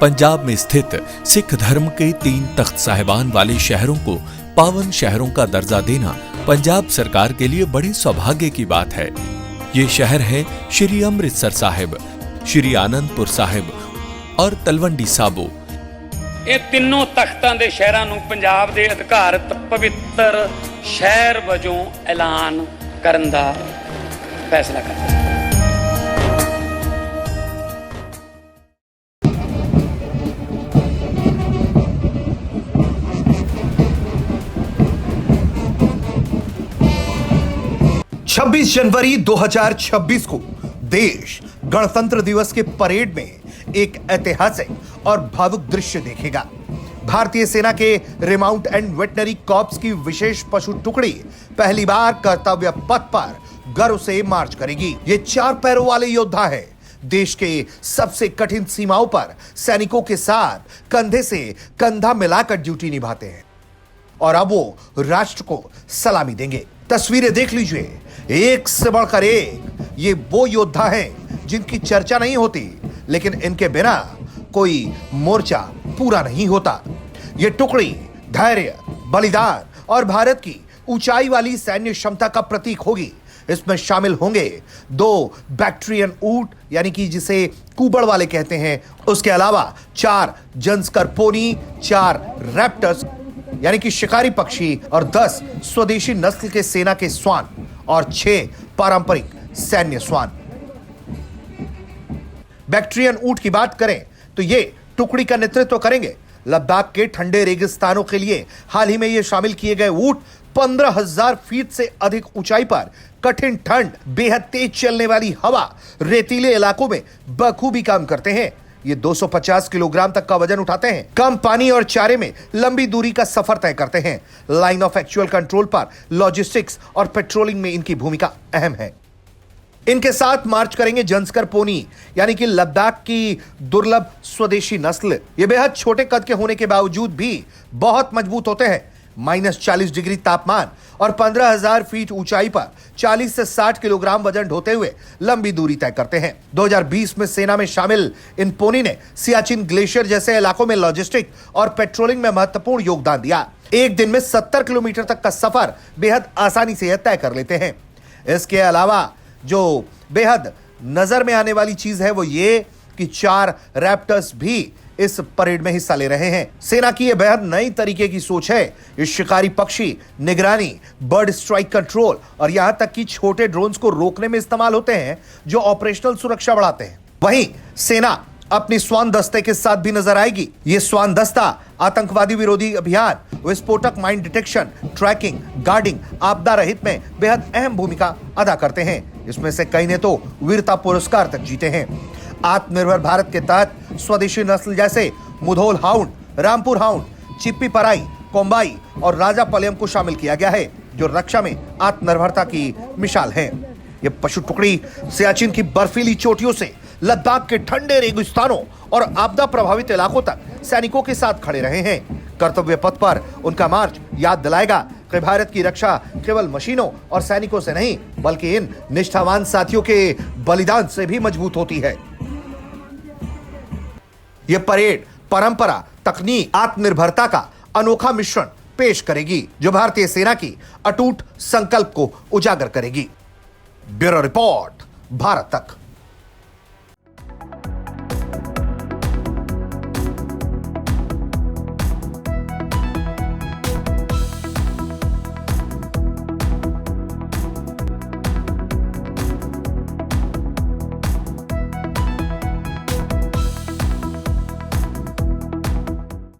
पंजाब में स्थित सिख धर्म के 3 तख्त साहिबान वाले शहरों को पावन शहरों का दर्जा देना पंजाब सरकार के लिए बड़े सौभाग्य की बात है। ये शहर है श्री अमृतसर साहिब, श्री आनंदपुर साहिब और तलवंडी साबो। ਇਹ ਤਿੰਨੋਂ ਤਖਤਾਂ ਦੇ ਸ਼ਹਿਰਾਂ ਨੂੰ ਪੰਜਾਬ ਦੇ ਅਧਿਕਾਰਤ ਪਵਿੱਤਰ ਸ਼ਹਿਰ ਵਜੋਂ ਐਲਾਨ ਕਰਨ ਦਾ ਫੈਸਲਾ ਕੀਤਾ। 26 जनवरी 2026 को देश गणतंत्र दिवस के परेड में एक ऐतिहासिक और भावुक दृश्य देखेगा। भारतीय सेना के रिमाउंट एंड वेटनरी कॉर्प्स की विशेष पशु टुकड़ी पहली बार कर्तव्य पथ पर गर्व से मार्च करेगी। ये 4 पैरों वाले योद्धा है। देश के सबसे कठिन सीमाओं पर सैनिकों के साथ कंधे से कंधा मिलाकर ड्यूटी निभाते हैं और अब वो राष्ट्र को सलामी देंगे। तस्वीरें देख लीजिए, एक से बढ़कर एक। ये वो योद्धा हैं जिनकी चर्चा नहीं होती, लेकिन इनके बिना कोई मोर्चा पूरा नहीं होता। ये टुकड़ी धैर्य, बलिदान और भारत की ऊंचाई वाली सैन्य क्षमता का प्रतीक होगी। इसमें शामिल होंगे 2 बैक्ट्रियन ऊंट, यानी कि जिसे कुबड़ वाले कहते हैं। उसके अलावा 4 जंस्कर पोनी, 4 रैप्टर्स यानी कि शिकारी पक्षी और 10 स्वदेशी नस्ल के सेना के श्वान और 6 पारंपरिक सैन्य श्वान। बैक्ट्रियन ऊंट की बात करें तो ये टुकड़ी का नेतृत्व करेंगे। लद्दाख के ठंडे रेगिस्तानों के लिए हाल ही में ये शामिल किए गए ऊंट 15,000 फीट से अधिक ऊंचाई पर कठिन ठंड, बेहद तेज चलने वाली हवा, रेतीले इलाकों में बखूबी काम करते हैं। ये 250 किलोग्राम तक का वजन उठाते हैं। कम पानी और चारे में लंबी दूरी का सफर तय करते हैं। लाइन ऑफ एक्चुअल कंट्रोल पर लॉजिस्टिक्स और पेट्रोलिंग में इनकी भूमिका अहम है। इनके साथ मार्च करेंगे जंस्कर पोनी, यानी कि लद्दाख की दुर्लभ स्वदेशी नस्ल। ये बेहद छोटे कद के होने के बावजूद भी बहुत मजबूत होते हैं। -40 डिग्री तापमान और 15,000 फीट ऊंचाई पर 40 से 60 किलोग्राम वजन ढोते हुए लंबी दूरी तय करते हैं। 2020 में सेना में शामिल इन पोनी ने सियाचिन ग्लेशियर जैसे इलाकों में लॉजिस्टिक और पेट्रोलिंग में महत्वपूर्ण योगदान दिया। एक दिन में 70 किलोमीटर तक का सफर बेहद आसानी से तय कर लेते हैं। इसके अलावा जो बेहद नजर में आने वाली चीज है वो ये कि 4 रैप्टर्स भी इस परेड में हिस्सा ले रहे हैं। सेना की यह बेहद नई तरीके की सोच है। इस शिकारी पक्षी निगरानी, बर्ड स्ट्राइक कंट्रोल और यहां तक कि छोटे ड्रोन्स को रोकने में इस्तेमाल होते हैं, जो ऑपरेशनल सुरक्षा बढ़ाते हैं। वहीं सेना अपनी स्वान दस्ते के साथ भी नजर आएगी। ये स्वान दस्ता आतंकवादी विरोधी अभियान, विस्फोटक माइन डिटेक्शन, ट्रैकिंग, गार्डिंग, आपदा रहित में बेहद अहम भूमिका अदा करते हैं। इसमें से कई ने तो वीरता पुरस्कार तक जीते हैं। आत्मनिर्भर भारत के तहत स्वदेशी नस्ल जैसे मुधोल हाउंड, रामपुर हाउंड, चिप्पी पराई, कोम्बाई और राजा पलेम को शामिल किया गया है, जो रक्षा में आत्मनिर्भरता की मिसाल है। ये पशु टुकड़ी सियाचिन की बर्फीली चोटियों से लद्दाख के ठंडे रेगिस्तानों और आपदा प्रभावित इलाकों तक सैनिकों के साथ खड़े रहे हैं। कर्तव्य पथ पर उनका मार्च याद दिलाएगा कि भारत की रक्षा केवल मशीनों और सैनिकों से नहीं, बल्कि इन निष्ठावान साथियों के बलिदान से भी मजबूत होती है। यह परेड परंपरा, तकनीक, आत्मनिर्भरता का अनोखा मिश्रण पेश करेगी, जो भारतीय सेना की अटूट संकल्प को उजागर करेगी। ब्यूरो रिपोर्ट, भारत तक।